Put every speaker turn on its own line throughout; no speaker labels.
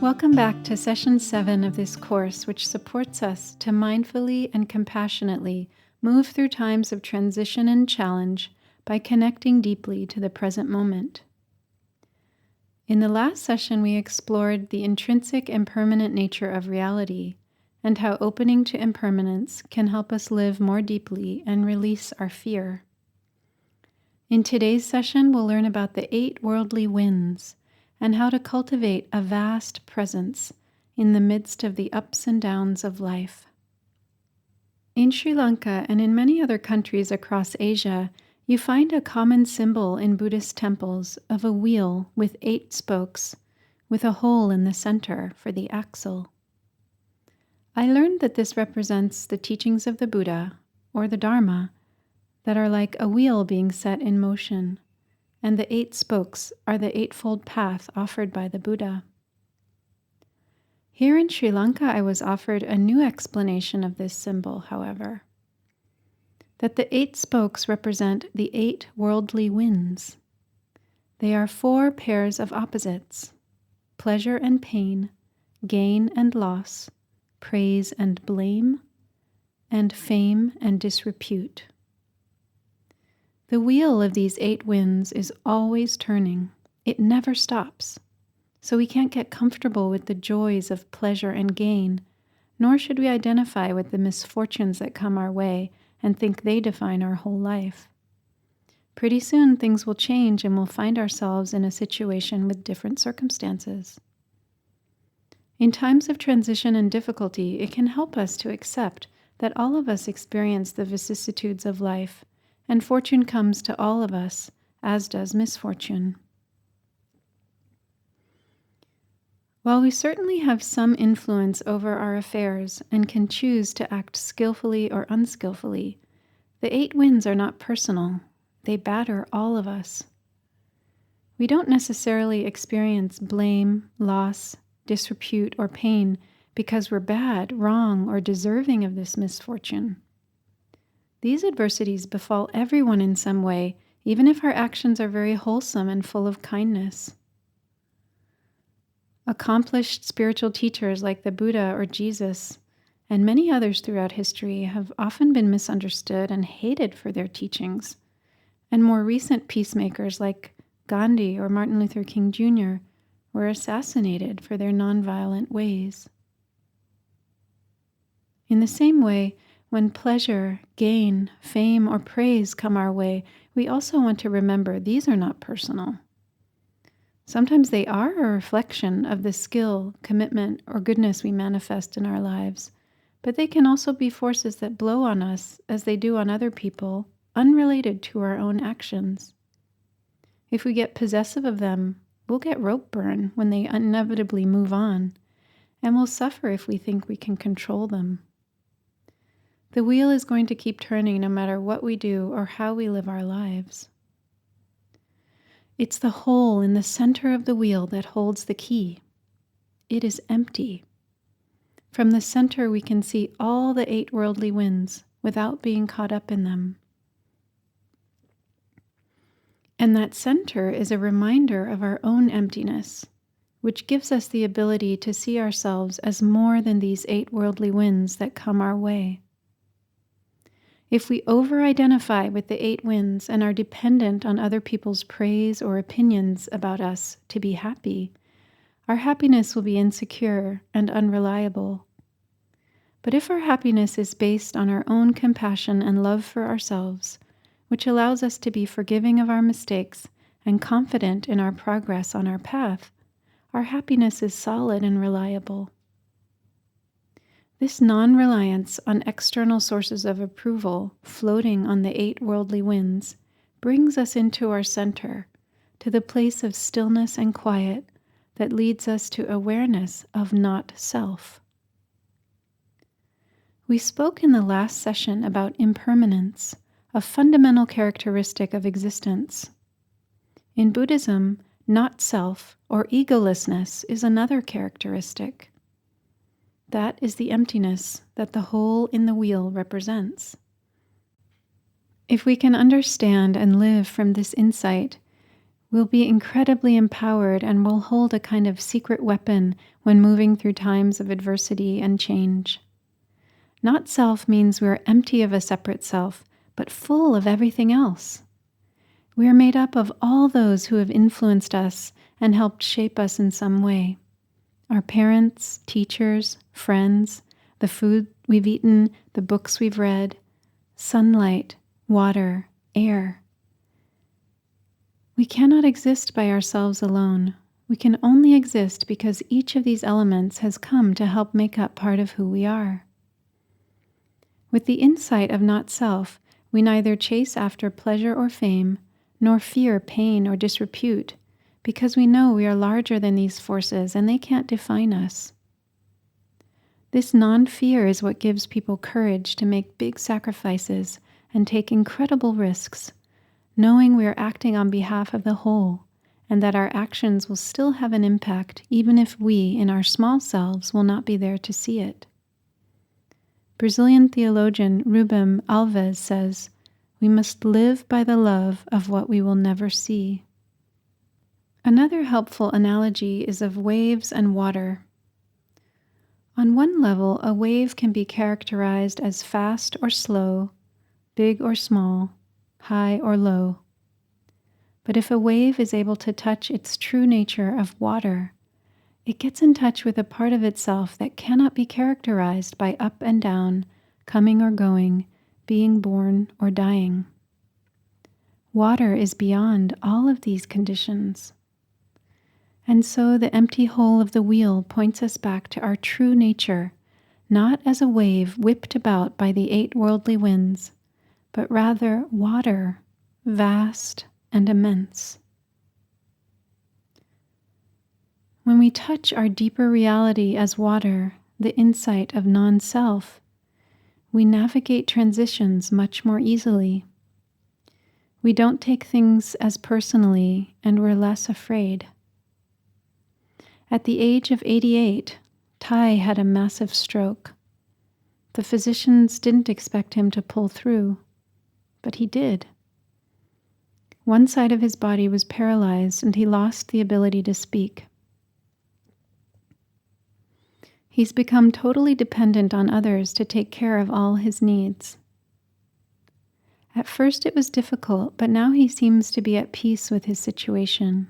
Welcome back to Session 7 of this course, which supports us to mindfully and compassionately move through times of transition and challenge by connecting deeply to the present moment. In the last session, we explored the intrinsic and permanent nature of reality and how opening to impermanence can help us live more deeply and release our fear. In today's session, we'll learn about the 8 worldly winds and how to cultivate a vast presence in the midst of the ups and downs of life. In Sri Lanka and in many other countries across Asia, you find a common symbol in Buddhist temples of a wheel with 8 spokes, with a hole in the center for the axle. I learned that this represents the teachings of the Buddha, or the Dharma, that are like a wheel being set in motion, and the 8 spokes are the eightfold path offered by the Buddha. Here in Sri Lanka, I was offered a new explanation of this symbol, however, that the 8 spokes represent the 8 worldly winds. They are 4 pairs of opposites: pleasure and pain, gain and loss, praise and blame, and fame and disrepute. The wheel of these 8 winds is always turning. It never stops. So we can't get comfortable with the joys of pleasure and gain, nor should we identify with the misfortunes that come our way and think they define our whole life. Pretty soon things will change and we'll find ourselves in a situation with different circumstances. In times of transition and difficulty, it can help us to accept that all of us experience the vicissitudes of life, and fortune comes to all of us, as does misfortune. While we certainly have some influence over our affairs and can choose to act skillfully or unskillfully, the 8 winds are not personal. They batter all of us. We don't necessarily experience blame, loss, disrepute, or pain because we're bad, wrong, or deserving of this misfortune. These adversities befall everyone in some way, even if our actions are very wholesome and full of kindness. Accomplished spiritual teachers like the Buddha or Jesus, and many others throughout history, have often been misunderstood and hated for their teachings. And more recent peacemakers like Gandhi or Martin Luther King Jr. were assassinated for their nonviolent ways. In the same way, when pleasure, gain, fame, or praise come our way, we also want to remember these are not personal. Sometimes they are a reflection of the skill, commitment, or goodness we manifest in our lives, but they can also be forces that blow on us as they do on other people, unrelated to our own actions. If we get possessive of them, we'll get rope burn when they inevitably move on, and we'll suffer if we think we can control them. The wheel is going to keep turning no matter what we do or how we live our lives. It's the hole in the center of the wheel that holds the key. It is empty. From the center we can see all the 8 worldly winds without being caught up in them. And that center is a reminder of our own emptiness, which gives us the ability to see ourselves as more than these 8 worldly winds that come our way. If we over-identify with the 8 winds and are dependent on other people's praise or opinions about us to be happy, our happiness will be insecure and unreliable. But if our happiness is based on our own compassion and love for ourselves, which allows us to be forgiving of our mistakes and confident in our progress on our path, our happiness is solid and reliable. This non-reliance on external sources of approval floating on the 8 worldly winds brings us into our center, to the place of stillness and quiet that leads us to awareness of not self. We spoke in the last session about impermanence, a fundamental characteristic of existence. In Buddhism, not self or egolessness is another characteristic. That is the emptiness that the hole in the wheel represents. If we can understand and live from this insight, We'll be incredibly empowered and will hold a kind of secret weapon when moving through times of adversity and change. Not self means we're empty of a separate self, but full of everything else. We are made up of all those who have influenced us and helped shape us in some way. Our parents, teachers, friends, the food we've eaten, the books we've read, sunlight, water, air. We cannot exist by ourselves alone. We can only exist because each of these elements has come to help make up part of who we are. With the insight of not self, we neither chase after pleasure or fame, nor fear pain or disrepute, because we know we are larger than these forces and they can't define us. This non-fear is what gives people courage to make big sacrifices and take incredible risks, knowing we are acting on behalf of the whole and that our actions will still have an impact even if we, in our small selves, will not be there to see it. Brazilian theologian Rubem Alves says, "We must live by the love of what we will never see." Another helpful analogy is of waves and water. On one level, a wave can be characterized as fast or slow, big or small, high or low. But if a wave is able to touch its true nature of water, it gets in touch with a part of itself that cannot be characterized by up and down, coming or going, being born or dying. Water is beyond all of these conditions. And so the empty hole of the wheel points us back to our true nature, not as a wave whipped about by the 8 worldly winds, but rather water, vast and immense. When we touch our deeper reality as water, the insight of non-self, we navigate transitions much more easily. We don't take things as personally, and we're less afraid. At the age of 88, Tai had a massive stroke. The physicians didn't expect him to pull through, but he did. One side of his body was paralyzed and he lost the ability to speak. He's become totally dependent on others to take care of all his needs. At first it was difficult, but now he seems to be at peace with his situation.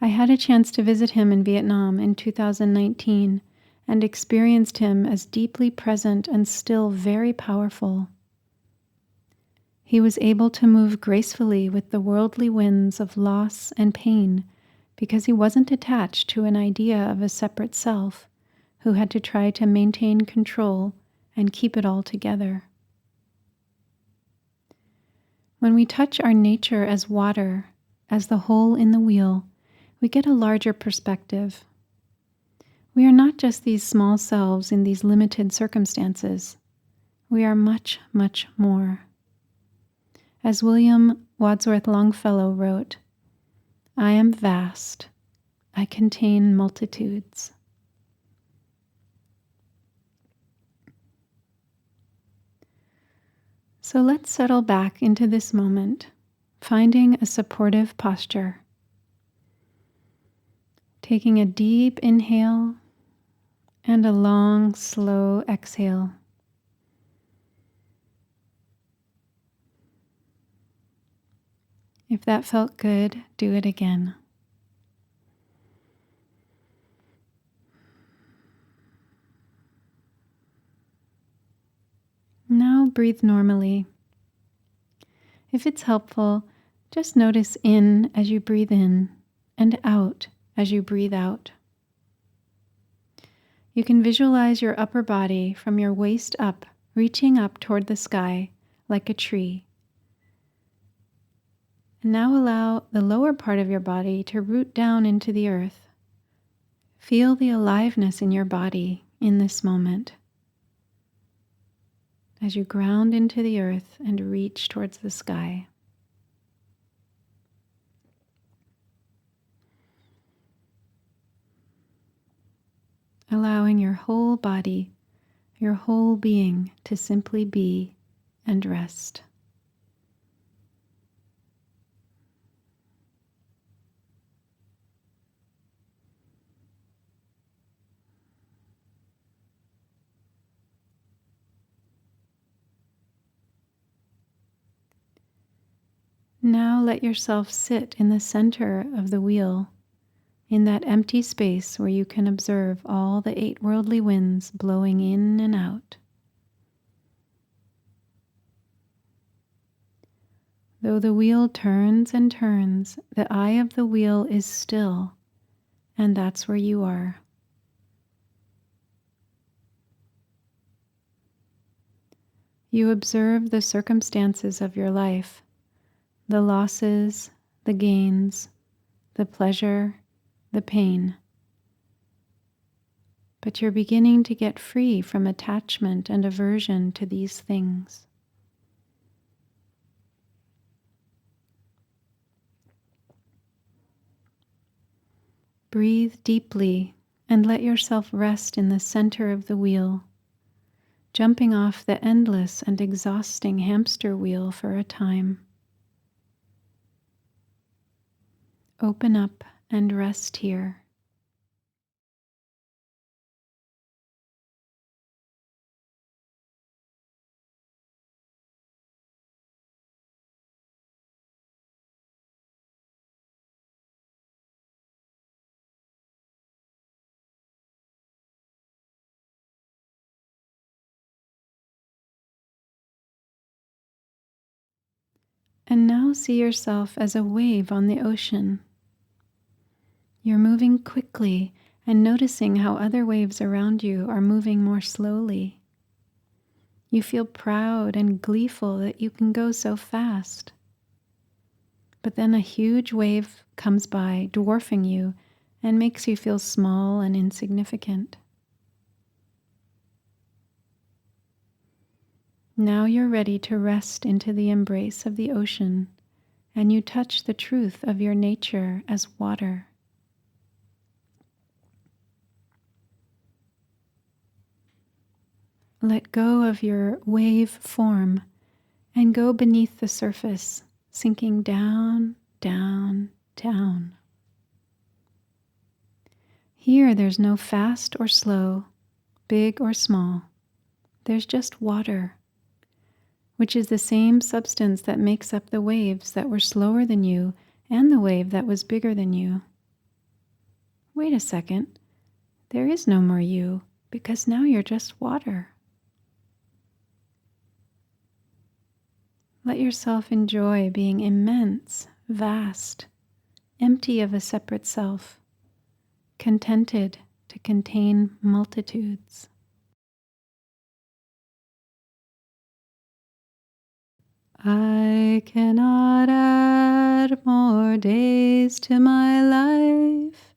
I had a chance to visit him in Vietnam in 2019 and experienced him as deeply present and still very powerful. He was able to move gracefully with the worldly winds of loss and pain because he wasn't attached to an idea of a separate self who had to try to maintain control and keep it all together. When we touch our nature as water, as the hole in the wheel, we get a larger perspective. We are not just these small selves in these limited circumstances. We are much, much more. As William Wadsworth Longfellow wrote, "I am vast. I contain multitudes." So let's settle back into this moment, finding a supportive posture. Taking a deep inhale and a long, slow exhale. If that felt good, do it again. Now breathe normally. If it's helpful, just notice in as you breathe in and out as you breathe out. You can visualize your upper body from your waist up, reaching up toward the sky like a tree. And now allow the lower part of your body to root down into the earth. Feel the aliveness in your body in this moment as you ground into the earth and reach towards the sky. Allowing your whole body, your whole being to simply be and rest. Now let yourself sit in the center of the wheel, in that empty space where you can observe all the 8 worldly winds blowing in and out. Though the wheel turns and turns, the eye of the wheel is still, and that's where you are. You observe the circumstances of your life, the losses, the gains, the pleasure, the pain. But you're beginning to get free from attachment and aversion to these things. Breathe deeply and let yourself rest in the center of the wheel, jumping off the endless and exhausting hamster wheel for a time. Open up and rest here. And now see yourself as a wave on the ocean. You're moving quickly and noticing how other waves around you are moving more slowly. You feel proud and gleeful that you can go so fast. But then a huge wave comes by, dwarfing you, and makes you feel small and insignificant. Now you're ready to rest into the embrace of the ocean, and you touch the truth of your nature as water. Let go of your wave form and go beneath the surface, sinking down, down, down. Here there's no fast or slow, big or small. There's just water, which is the same substance that makes up the waves that were slower than you and the wave that was bigger than you. Wait a second, there is no more you, because now you're just water. Let yourself enjoy being immense, vast, empty of a separate self, contented to contain multitudes. I cannot add more days to my life,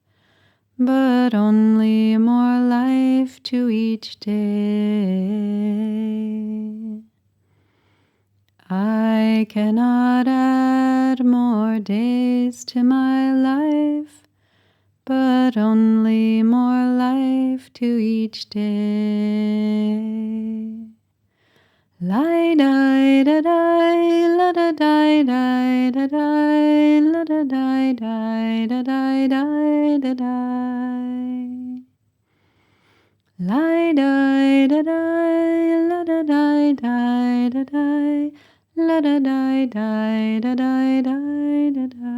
but only more life to each day. I cannot add more days to my life, but only more life to each day. Lie die da die, la da die die da die, la da die die da die die da die. Lie die da die, la da die die da die, la da die die da die die da die.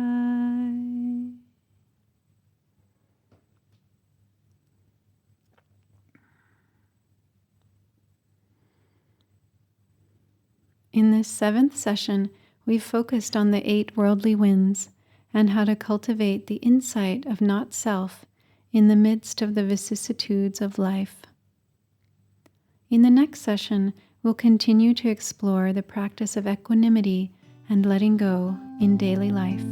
In this 7th session, we've focused on the 8 worldly winds and how to cultivate the insight of not self in the midst of the vicissitudes of life. In the next session, we'll continue to explore the practice of equanimity and letting go in daily life.